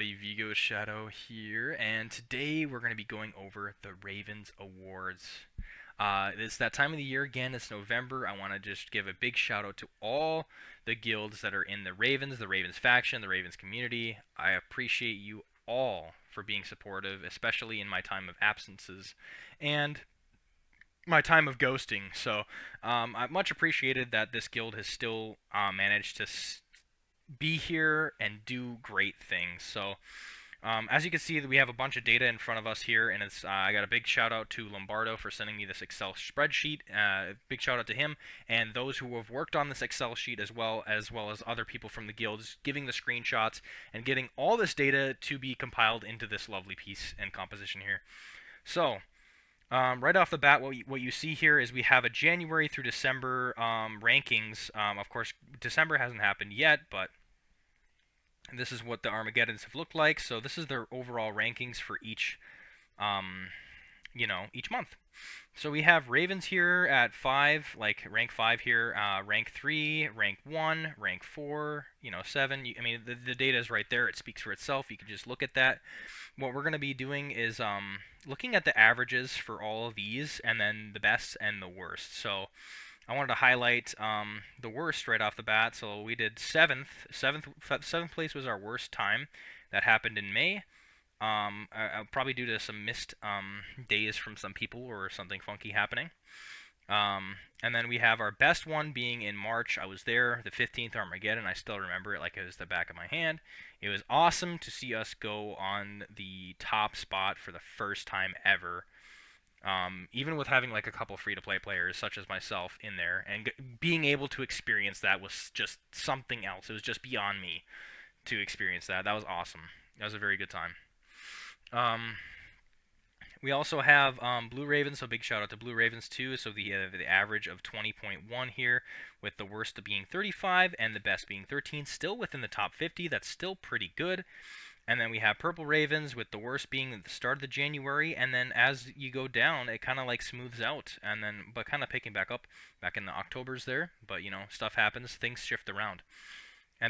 everybody, Vigo Shadow here, and today we're going to be going over the Ravens Awards. It's that time of the year again, it's November. I want to just give a big shout out to all the guilds that are in the Ravens faction, the Ravens community. I appreciate you all for being supportive, especially in my time of absences and my time of ghosting. So I've much appreciated that this guild has still managed to be here and do great things. So as you can see, we have a bunch of data in front of us here, and it's I got a big shout out to Lombardo for sending me this Excel spreadsheet. Big shout out to him and those who have worked on this Excel sheet as well as other people from the guilds, giving the screenshots and getting all this data to be compiled into this lovely piece and composition here. So right off the bat, what you see here is we have a January through December rankings. Of course, December hasn't happened yet, but this is what the Armageddons have looked like. So this is their overall rankings for each, um, each month. So we have Ravens here at 5, like rank 5 here, rank 3, rank 1, rank 4, 7. I mean, the data is right there. It speaks for itself. You can just look at that. What we're going to be doing is looking at the averages for all of these, and then the best and the worst. So I wanted to highlight the worst right off the bat. So we did seventh place was our worst time. That happened in May. Probably due to some missed days from some people or something funky happening. And then we have our best one being in March. I was there, the 15th Armageddon. I still remember it like it was the back of my hand. It was awesome to see us go on the top spot for the first time ever. Even with having like a couple free-to-play players such as myself in there, and being able to experience that was just something else. It was just beyond me to experience that. That was awesome. That was a very good time. Um, we also have Blue Ravens, so big shout out to Blue Ravens too. So the average of 20.1 here, with the worst being 35 and the best being 13, still within the top 50. That's still pretty good. And then we have Purple Ravens with the worst being at the start of the January, and then as you go down, it kind of like smooths out, and then but kind of picking back up back in the Octobers there. But stuff happens, things shift around.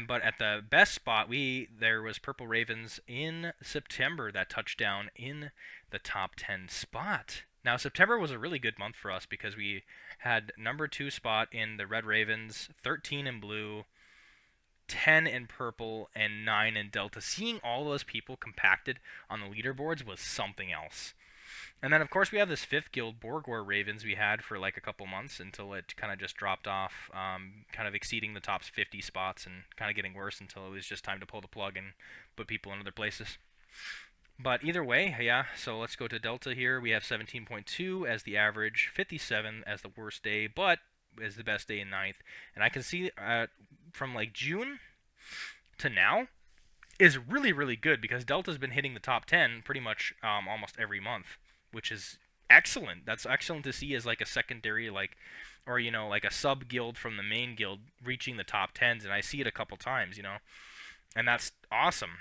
But at the best spot, there was Purple Ravens in September that touched down in the top 10 spot. Now September was a really good month for us because we had number 2 spot in the Red Ravens, 13 in blue, 10 in purple, and 9 in delta. Seeing all those people compacted on the leaderboards was something else. And then, of course, we have this 5th guild, Borgor Ravens, we had for like a couple months until it kind of just dropped off, kind of exceeding the top 50 spots and kind of getting worse until it was just time to pull the plug and put people in other places. But either way, yeah, so let's go to Delta here. We have 17.2 as the average, 57 as the worst day, but as the best day in 9th. And I can see from like June to now is really, really good because Delta's been hitting the top 10 pretty much almost every month, which is excellent. That's excellent to see as like a secondary, like, or like a sub guild from the main guild reaching the top 10s, and I see it a couple times, and that's awesome.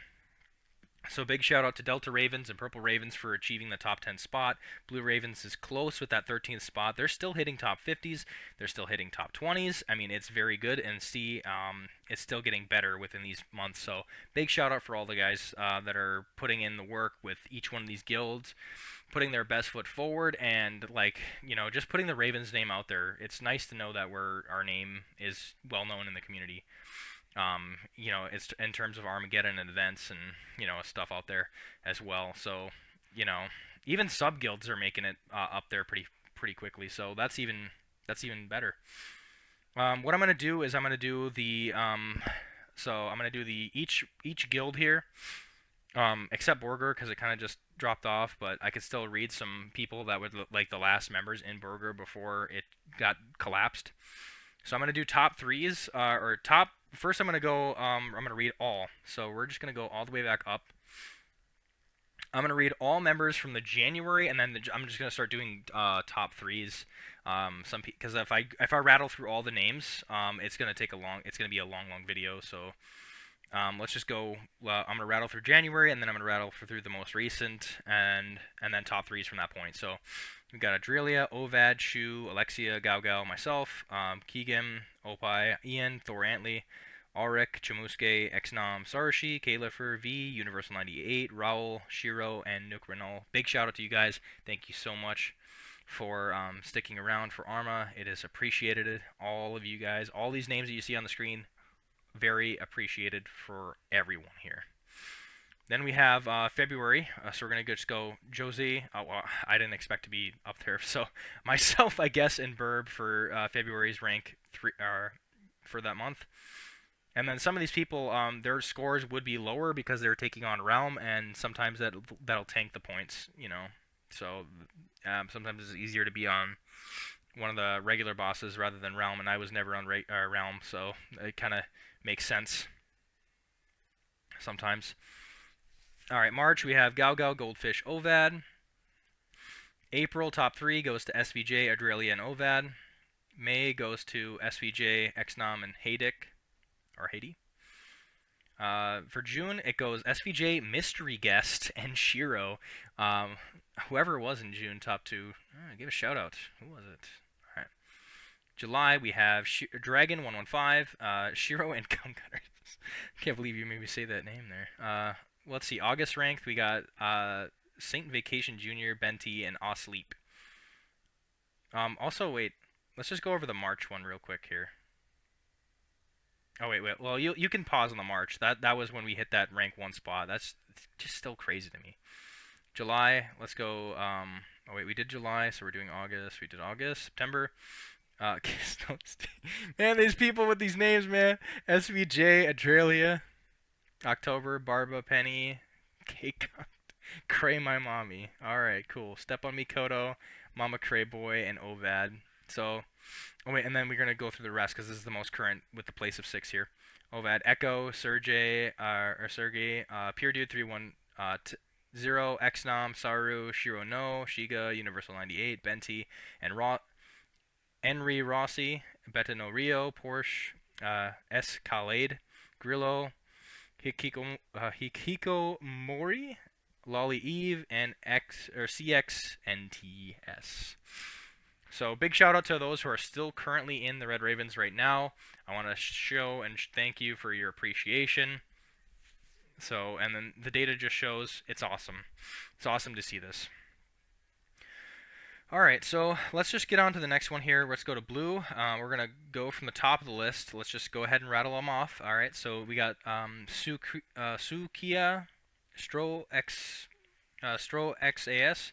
So big shout out to Delta Ravens and Purple Ravens for achieving the top 10 spot. Blue Ravens is close with that 13th spot. They're still hitting top 50s. They're still hitting top 20s. I mean, it's very good, and it's still getting better within these months. So big shout out for all the guys that are putting in the work with each one of these guilds, putting their best foot forward, and just putting the Ravens name out there. It's nice to know that our name is well known in the community. It's in terms of Armageddon and events and stuff out there as well. So even sub guilds are making it up there pretty quickly. So that's even better. What I'm gonna do is I'm gonna do the each guild here, except Burger because it kind of just dropped off. But I could still read some people that would look like the last members in Burger before it got collapsed. So I'm gonna do top threes or top. First, I'm gonna go. I'm gonna read all. So we're just gonna go all the way back up. I'm gonna read all members from the January, and then I'm just gonna start doing top threes. Because if I rattle through all the names, it's gonna take a long. It's gonna be a long video. So let's just go. Well, I'm gonna rattle through January, and then I'm gonna rattle through the most recent, and then top threes from that point. So we've got Adrelia, Ovad, Shu, Alexia, Gao, myself, Keegan, Opie, Ian, Thor Antley, Auric, Chamusuke, Exnom, Sarashi, Kalifer, V, Universal 98, Raul, Shiro, and Nook Renault. Big shout out to you guys. Thank you so much for sticking around for Arma. It is appreciated. All of you guys, all these names that you see on the screen, very appreciated for everyone here. Then we have February, so we're going to just go Josie. Oh, well, I didn't expect to be up there. So myself, I guess, and Burb for February's rank 3 for that month. And then some of these people, their scores would be lower because they're taking on Realm, and sometimes that'll tank the points, you know. So sometimes it's easier to be on one of the regular bosses rather than Realm, and I was never on Realm, so it kind of makes sense sometimes. Alright, March, we have Galgal, Goldfish, Ovad. April, top 3 goes to SVJ, Adrelia, and Ovad. May goes to SVJ, Exnom, and Haydick, or Haiti. For June, it goes SVJ, Mystery Guest, and Shiro. Whoever it was in June, top 2, give a shout out. Who was it? Alright. July, we have Dragon 115, Shiro, and Gumcutter. Can't believe you made me say that name there. Let's see. August ranked, we got Saint Vacation Jr., Benti, and Osleep. Also, wait. Let's just go over the March one real quick here. Oh, wait. Well, you can pause on the March. That was when we hit that rank 1 spot. That's just still crazy to me. July, let's go. Oh, wait. We did July, so we're doing August. We did August. September. Man, these people with these names, man. SVJ, Adrelia. October, Barba, Penny, Cake, Cray, my mommy. Alright, cool. Step on Me, Kodo, Mama Cray Boy, and Ovad. So, oh wait, and then we're going to go through the rest because this is the most current with the place of 6 here. Ovad, Echo, Sergey, Pure Dude 310, Exnom, Saru, Shiro No, Shiga, Universal 98, Benti, and Henry Rossi, Beta No Rio, Porsche, S. Khaled, Grillo, Hikiko Mori, Lolly Eve, and CXNTS. So big shout out to those who are still currently in the Red Ravens right now. I want to show and thank you for your appreciation. So, and then the data just shows it's awesome. It's awesome to see this. Alright, so let's just get on to the next one here. Let's go to blue. We're going to go from the top of the list. Let's just go ahead and rattle them off. Alright, so we got Sukiya, Stro XAS,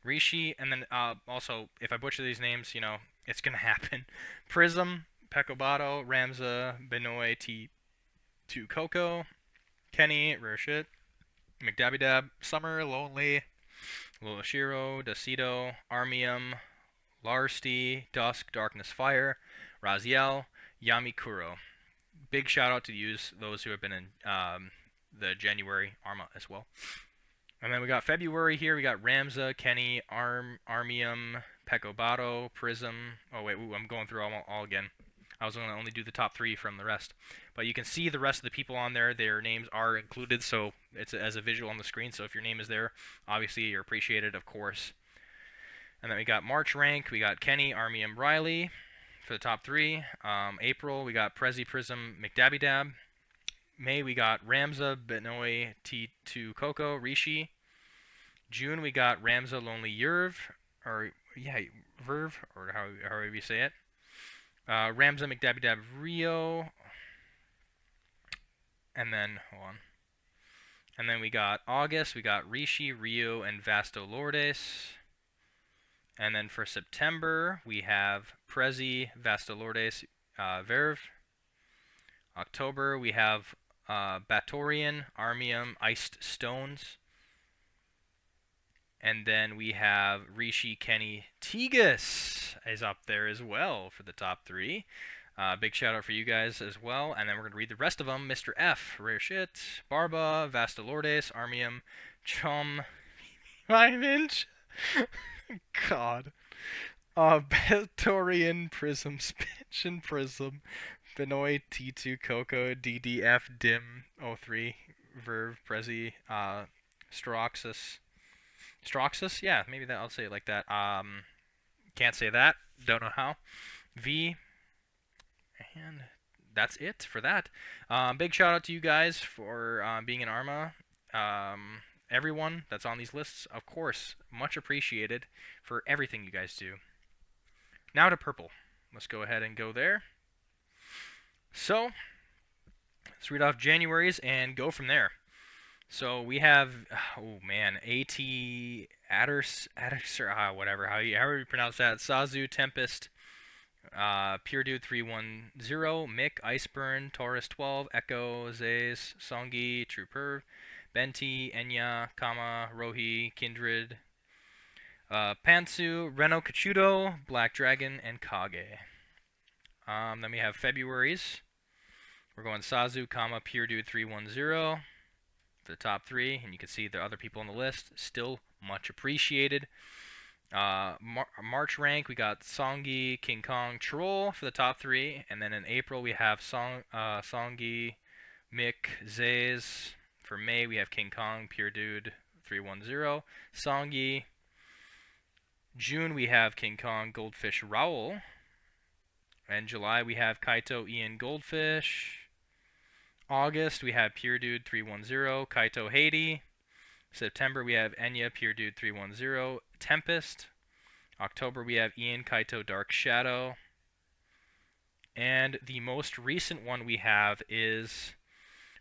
Rishi, and then also, if I butcher these names, you know, it's going to happen. Prism, Pekobato, Ramza, Benoy, T2 Coco, Kenny, Rare Shit, McDabidab, Summer, Lonely, Lulashiro, Dacido, Armium, Larsti, Dusk, Darkness, Fire, Raziel, Yamikuro. Big shout out to those who have been in the January Arma as well. And then we got February here. We got Ramza, Kenny, Armium, Pekobato, Prism. Oh wait, I'm going through all again. I was going to only do the top 3 from the rest. But you can see the rest of the people on there. Their names are included, so it's as a visual on the screen. So if your name is there, obviously you're appreciated, of course. And then we got March rank. We got Kenny, Armium, Riley for the top 3. April, we got Prezi, Prism, McDabidab. May, we got Ramza, Benoy, T2 Coco, Rishi. June, we got Ramza, Lonely Yerv, or yeah, Verve, or however you say it. Ramza, McDabidab, Rio, and then, hold on. And then we got August, we got Rishi, Rio, and Vasto Lourdes. And then for September, we have Prezi, Vasto Lourdes, Verve. October, we have Batorian, Armium, Iced Stones. And then we have Rishi, Kenny, Tigus is up there as well for the top 3. Big shout out for you guys as well. And then we're going to read the rest of them. Mr. F, Rare Shit, Barba, Vasta Lourdes, Armium, Chum, 5-inch, God, Batorian, Prism, Spitch, Prism, Benoit, T2, Coco, DDF, Dim, 03, Verve, Prezi, Stroxus, yeah, maybe that I'll say it like that. Can't say that. Don't know how. V and that's it for that. Big shout out to you guys for being in Arma. Everyone that's on these lists, of course, much appreciated for everything you guys do. Now to purple. Let's go ahead and go there. So let's read off January's and go from there. So we have, oh man, AT Adder, whatever, however you pronounce that. Sazu, Tempest, Pure Dude 310, Mick, Iceburn, Taurus 12, Echo, Zaze, Songi, Trooper, Benti, Enya, Kama, Rohi, Kindred, Pantsu, Reno Kachudo, Black Dragon, and Kage. Then we have February's. We're going Sazu, Pure Dude 310 for the top three, and you can see the other people on the list. Still much appreciated. March rank, we got Songi, King Kong, Troll for the top three, and then in April we have Songi, Mick, Zaze. For May we have King Kong, Pure Dude 310, Songi. June we have King Kong, Goldfish, Raoul. And July we have Kaito, Ian, Goldfish. August we have Pure Dude 310, Kaito, Haiti. September we have Enya, Pure Dude 310, Tempest. October we have Ian, Kaito, Dark Shadow. And the most recent one we have is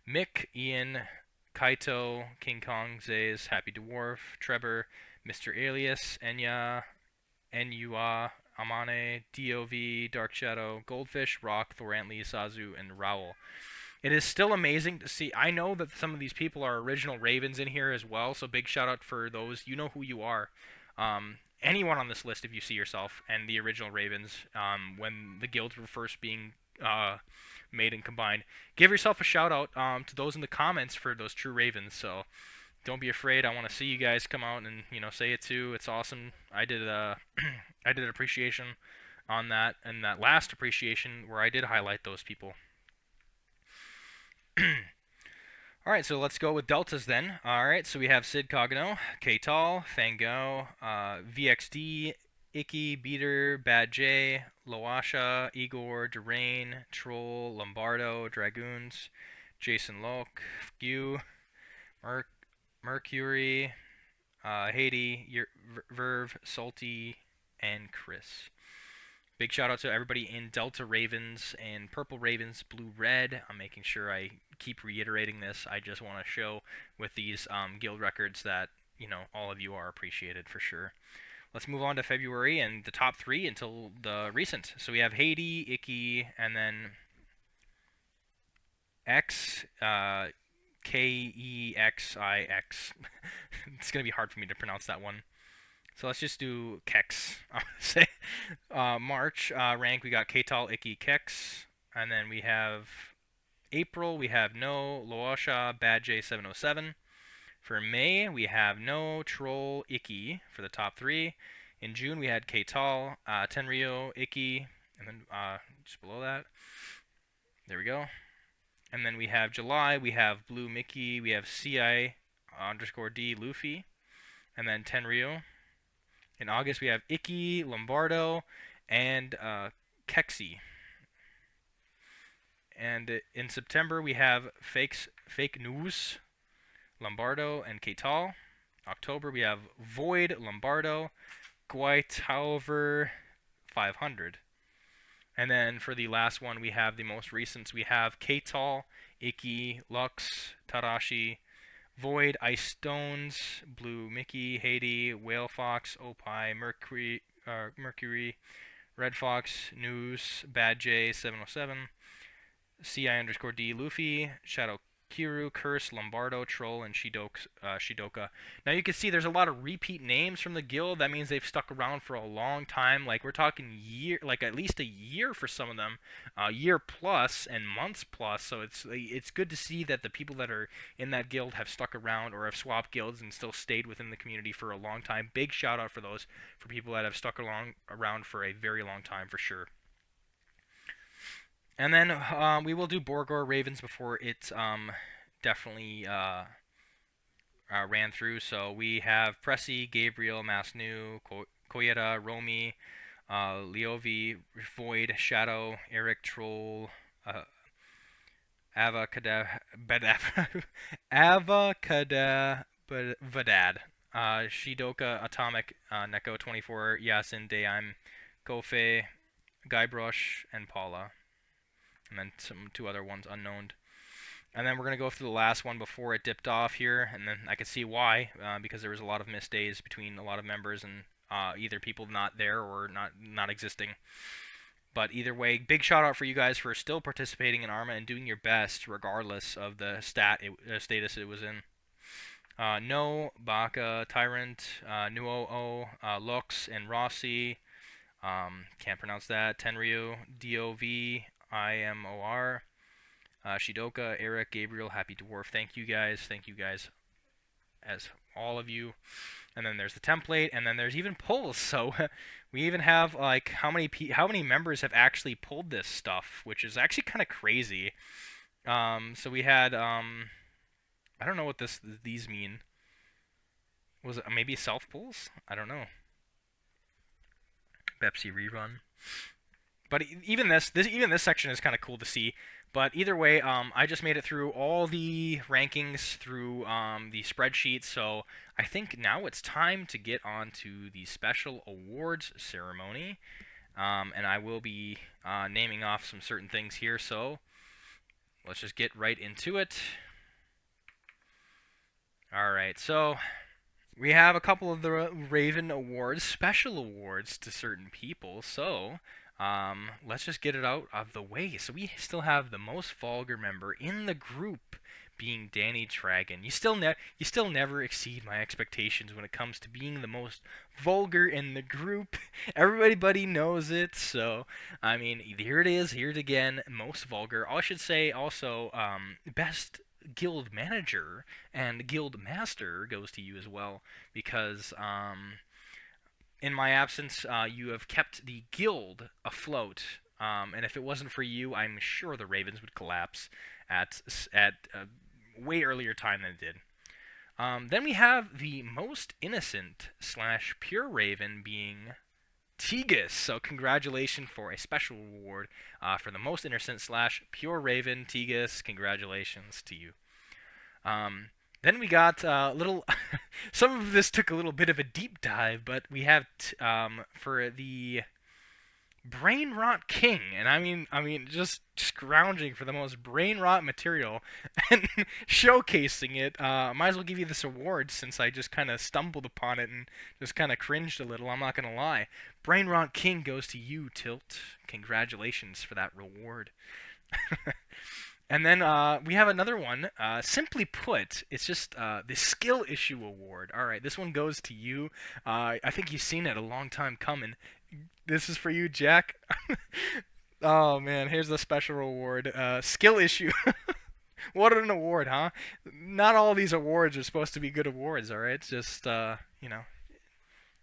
Mick, Ian, Kaito, King Kong, Zaze, Happy Dwarf, Trevor, Mr. Alias, Enya, Enua, Amane, DOV, Dark Shadow, Goldfish, Rock, Thorantli, Sazu, and Raoul. It is still amazing to see. I know that some of these people are original Ravens in here as well, so big shout out for those. You know who you are. Anyone on this list, if you see yourself and the original Ravens, when the guilds were first being made and combined, give yourself a shout out to those in the comments for those true Ravens. So don't be afraid. I want to see you guys come out and say it too. It's awesome. I did I did an appreciation on that, and that last appreciation where I did highlight those people. Alright, so let's go with deltas then. Alright, so we have Sid Cogno, K-Tal, Fangao, VXD, Icky, Beater, Bad J, Loasha, Igor, Durain, Troll, Lombardo, Dragoons, Jason Locke, Gu, Mercury, Haiti, Verve, Salty, and Chris. Big shout out to everybody in Delta Ravens and Purple Ravens, Blue Red. I'm making sure I keep reiterating this. I just want to show with these guild records that all of you are appreciated for sure. Let's move on to February and the top three until the recent. So we have Haiti, Icky, and then X, Kexix. It's gonna be hard for me to pronounce that one. So let's just do Kex. Say March rank, we got K-Tal, Icky, Kex, and then we have April, we have No, Loasha, Bad J 707. For May, we have No, Troll, Icky for the top three. In June, we had K-Tal, Tenryo, Icky, and then just below that, there we go. And then we have July, we have Blue Mickey, we have CI_D, Luffy, and then Tenryo. In August, we have Icky, Lombardo, and Kexi. And in September, we have Fake News, Lombardo, and K-Tal. October, we have Void, Lombardo, Gwait, however, 500. And then for the last one, we have the most recent. We have K-Tal, Icky, Lux, Tarashi, Void, Ice Stones, Blue Mickey, Haiti, Whale Fox, Opie, Mercury, Red Fox, News, Bad J 707, CI_D, Luffy, Shadow Kiru, Curse, Lombardo, Troll, and Shidoka. Now you can see there's a lot of repeat names from the guild. That means they've stuck around for a long time. Like we're talking like at least a year for some of them, year plus and months plus. So it's good to see that the people that are in that guild have stuck around or have swapped guilds and still stayed within the community for a long time. Big shout out for those, for people that have stuck around for a very long time for sure. And then we will do Borgor Ravens before it definitely ran through. So we have Pressy, Gabriel, Masnu, Koyeta, Romy, Leovi, Void, Shadow, Eric, Troll, Avacadabadad, Shidoka Atomic, Neko 24, Yasin Daim, Kofe, Guybrush, and Paula, and then some two other ones unknown. And then we're gonna go through the last one before it dipped off here, and then I could see why, because there was a lot of missed days between a lot of members and either people not there or not existing. But either way, big shout out for you guys for still participating in Arma and doing your best regardless of the status it was in. No, Baka, Tyrant, Nuo, Lux, and Rossi. Can't pronounce that. Tenryu, Dov, Imor, Shidoka, Eric, Gabriel, Happy Dwarf. Thank you guys. Thank you guys, as all of you. And then there's the template, and then there's even polls. So we even have like how many members have actually pulled this stuff, which is actually kind of crazy. So we had I don't know what these mean. Was it maybe self pulls? I don't know. Pepsi rerun. But even this section is kind of cool to see. But either way, I just made it through all the rankings through the spreadsheet. So I think now it's time to get on to the special awards ceremony. And I will be naming off some certain things here. So let's just get right into it. All right, so we have a couple of the Raven Awards, special awards to certain people. So let's just get it out of the way. So we still have the most vulgar member in the group being Danny Dragon. You still never exceed my expectations when it comes to being the most vulgar in the group. Everybody knows it. So I mean, here it is, here it again, most vulgar. I should say also best guild manager and guild master goes to you as well, because in my absence, you have kept the guild afloat. And if it wasn't for you, I'm sure the Ravens would collapse at a way earlier time than it did. Then we have the most innocent / pure Raven being Tegus. So congratulations for a special award for the most innocent / pure Raven, Tegus. Congratulations to you. Then we got a little. Some of this took a little bit of a deep dive, but we have for the Brain Rot King, and I mean, just scrounging for the most brain rot material and showcasing it. Might as well give you this award since I just kind of stumbled upon it and just kind of cringed a little. I'm not gonna lie. Brain Rot King goes to you, Tilt. Congratulations for that reward. And then we have another one. Simply put, it's just the Skill Issue Award. All right, this one goes to you. I think you've seen it a long time coming. This is for you, Jack. Oh man, here's the special award. Skill Issue. What an award, huh? Not all these awards are supposed to be good awards. All right, it's just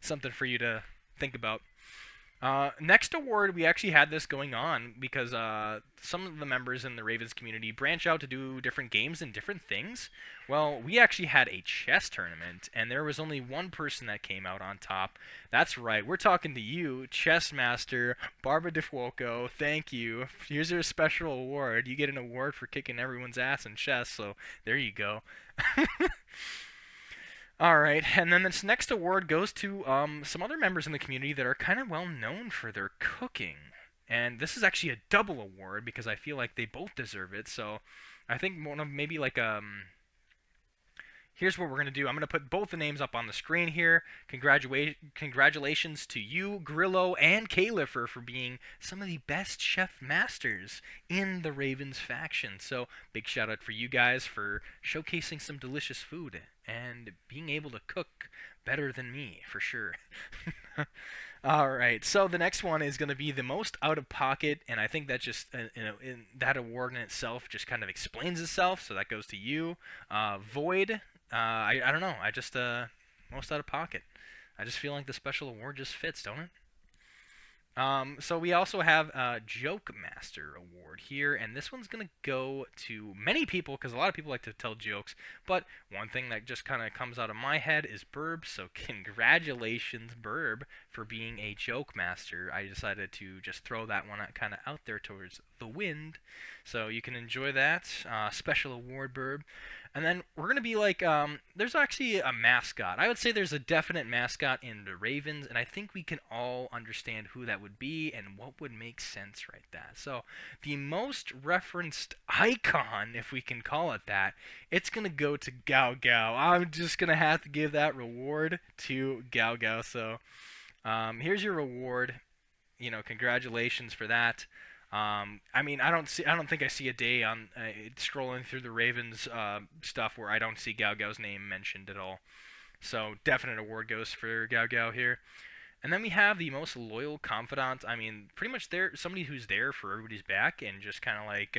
something for you to think about. Next award, we actually had this going on because some of the members in the Ravens community branch out to do different games and different things. Well, we actually had a chess tournament, and there was only one person that came out on top. That's right, we're talking to you, Chess Master Barbara DeFuoco. Thank you. Here's your special award. You get an award for kicking everyone's ass in chess, so there you go. All right, and then this next award goes to some other members in the community that are kind of well known for their cooking. And this is actually a double award because I feel like they both deserve it. So I think one of maybe like here's what we're going to do. I'm going to put both the names up on the screen here. Congratulations to you, Grillo, and Kalifer for being some of the best chef masters in the Ravens faction. So big shout out for you guys for showcasing some delicious food and being able to cook better than me, for sure. All right, so the next one is going to be the most out of pocket, and I think that just that award in itself just kind of explains itself. So that goes to you, Void. I don't know. I just most out of pocket. I just feel like the special award just fits, don't it? So we also have a Joke Master Award here, and this one's gonna go to many people because a lot of people like to tell jokes. But one thing that just kind of comes out of my head is Burb. So congratulations, Burb, for being a joke master. I decided to just throw that one kind of out there towards the wind, so you can enjoy that special award, Burb. And then we're going to be like, there's actually a mascot. I would say there's a definite mascot in the Ravens, and I think we can all understand who that would be and what would make sense right that. So, the most referenced icon, if we can call it that, it's going to go to Gao Gao. I'm just going to have to give that reward to Gao Gao. So, here's your reward. Congratulations for that. I mean, I don't think I see a day on scrolling through the Ravens stuff where I don't see Gao Gao's name mentioned at all. So definite award goes for Gao Gao here. And then we have the most loyal confidant. I mean, pretty much there somebody who's there for everybody's back and just kind of like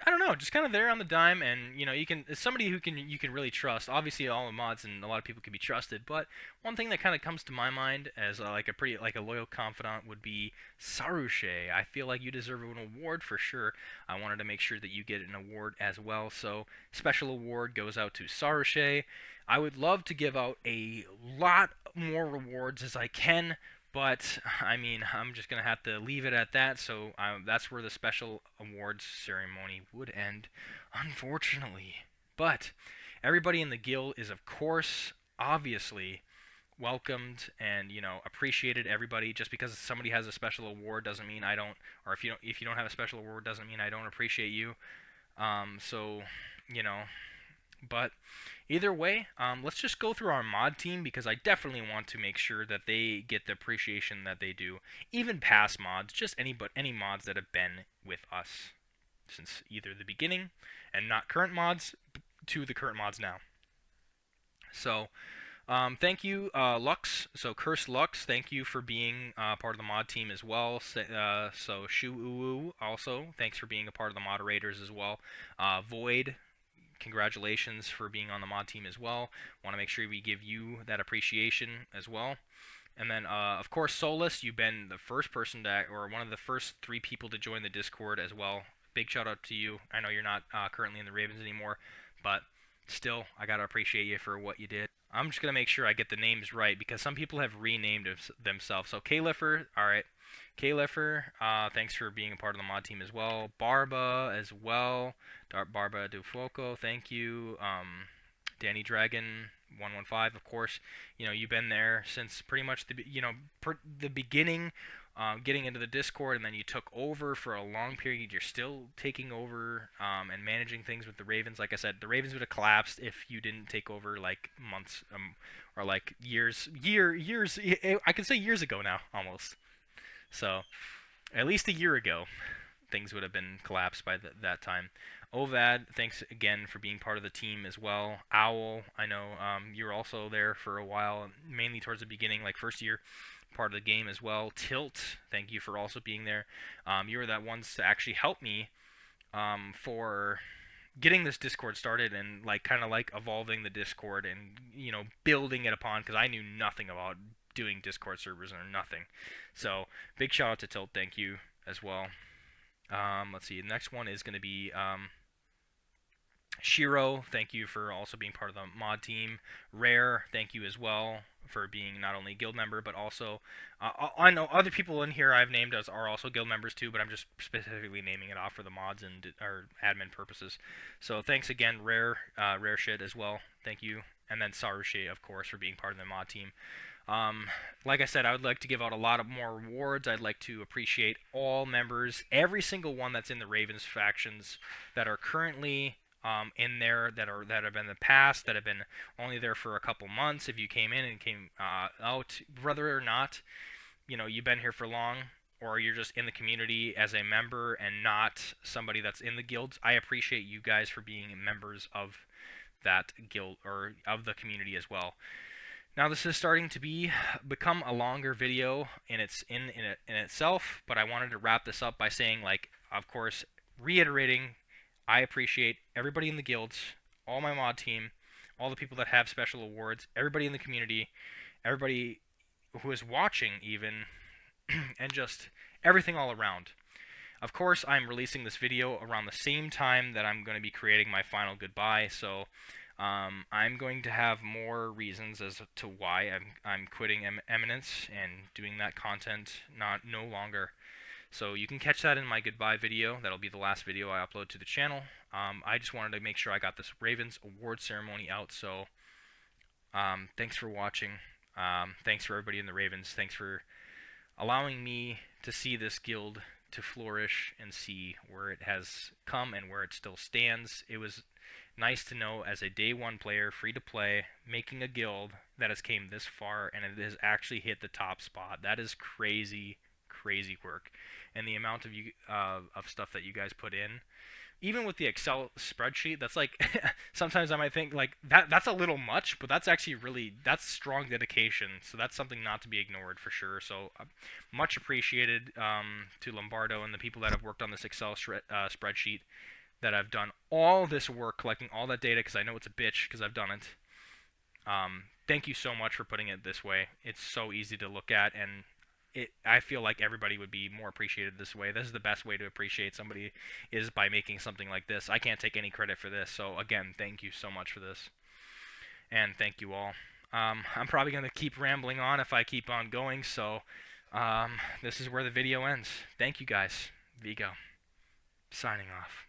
I don't know, just kind of there on the dime, and you can it's somebody who you can really trust. Obviously, all the mods and a lot of people can be trusted, but one thing that kind of comes to my mind as like a loyal confidant would be Sarushe. I feel like you deserve an award for sure. I wanted to make sure that you get an award as well, so special award goes out to Sarushe. I would love to give out a lot more rewards as I can, but I mean, I'm just gonna have to leave it at that. So that's where the special awards ceremony would end, unfortunately. But everybody in the guild is, of course, obviously welcomed and appreciated. Everybody, just because somebody has a special award doesn't mean I don't, or if you don't have a special award doesn't mean I don't appreciate you. So you know, but either way, let's just go through our mod team because I definitely want to make sure that they get the appreciation that they do. Even past mods, just any mods that have been with us since either the beginning and not current mods to the current mods now. So, thank you, Lux. So, Curse Lux, thank you for being part of the mod team as well. So, Shu Uwu, also, thanks for being a part of the moderators as well. Void, congratulations for being on the mod team as well. Want to make sure we give you that appreciation as well. And then, of course, Solus, you've been the first person or one of the first 3 people to join the Discord as well. Big shout out to you. I know you're not currently in the Ravens anymore, but still, I gotta appreciate you for what you did. I'm just gonna make sure I get the names right because some people have renamed themselves. So Kalifer, all right, Kalifer, thanks for being a part of the mod team as well. Barba as well. Barba Dufoco, thank you. Danny Dragon 115, of course. You've been there since pretty much the beginning, getting into the Discord, and then you took over for a long period. You're still taking over and managing things with the Ravens. Like I said, the Ravens would have collapsed if you didn't take over like months or like years. I could say years ago now, almost. So at least a year ago, things would have been collapsed by that time. Ovad, thanks again for being part of the team as well. Owl, I know you were also there for a while, mainly towards the beginning, like first year, part of the game as well. Tilt, thank you for also being there. You were that ones to actually help me for getting this Discord started and like kind of like evolving the Discord and building it upon because I knew nothing about doing Discord servers or nothing. So big shout out to Tilt, thank you as well. Let's see. The next one is going to be Shiro. Thank you for also being part of the mod team. Rare, thank you as well for being not only a guild member but also I know other people in here I've named as are also guild members too, but I'm just specifically naming it off for the mods and our admin purposes. So thanks again, Rare Shit as well. Thank you, and then Sarushi, of course, for being part of the mod team. Like I said, I would like to give out a lot of more rewards. I'd like to appreciate all members, every single one that's in the Ravens factions that are currently in there, that have been in the past, that have been only there for a couple months. If you came in and came out, whether or not you've been here for long, or you're just in the community as a member and not somebody that's in the guilds, I appreciate you guys for being members of that guild or of the community as well. Now this is starting to become a longer video in itself, but I wanted to wrap this up by saying, like, of course, reiterating, I appreciate everybody in the guilds, all my mod team, all the people that have special awards, everybody in the community, everybody who is watching even, and just everything all around. Of course, I'm releasing this video around the same time that I'm going to be creating my final goodbye, so I'm going to have more reasons as to why I'm quitting Eminence and doing that content no longer. So you can catch that in my goodbye video. That'll be the last video I upload to the channel. I just wanted to make sure I got this Ravens award ceremony out, so thanks for watching. Thanks for everybody in the Ravens. Thanks for allowing me to see this guild to flourish and see where it has come and where it still stands. It was nice to know as a day one player, free to play, making a guild that has came this far and it has actually hit the top spot. That is crazy, crazy work. And the amount of stuff that you guys put in, even with the Excel spreadsheet, that's like sometimes I might think like that's a little much, but that's actually that's strong dedication. So that's something not to be ignored for sure. So much appreciated to Lombardo and the people that have worked on this Excel spreadsheet, that have done all this work collecting all that data, because I know it's a bitch because I've done it. Thank you so much for putting it this way. It's so easy to look at, and I feel like everybody would be more appreciated this way. This is the best way to appreciate somebody, is by making something like this. I can't take any credit for this, so again, thank you so much for this. And thank you all. I'm probably going to keep rambling on if I keep on going, so this is where the video ends. Thank you guys. Vigo, signing off.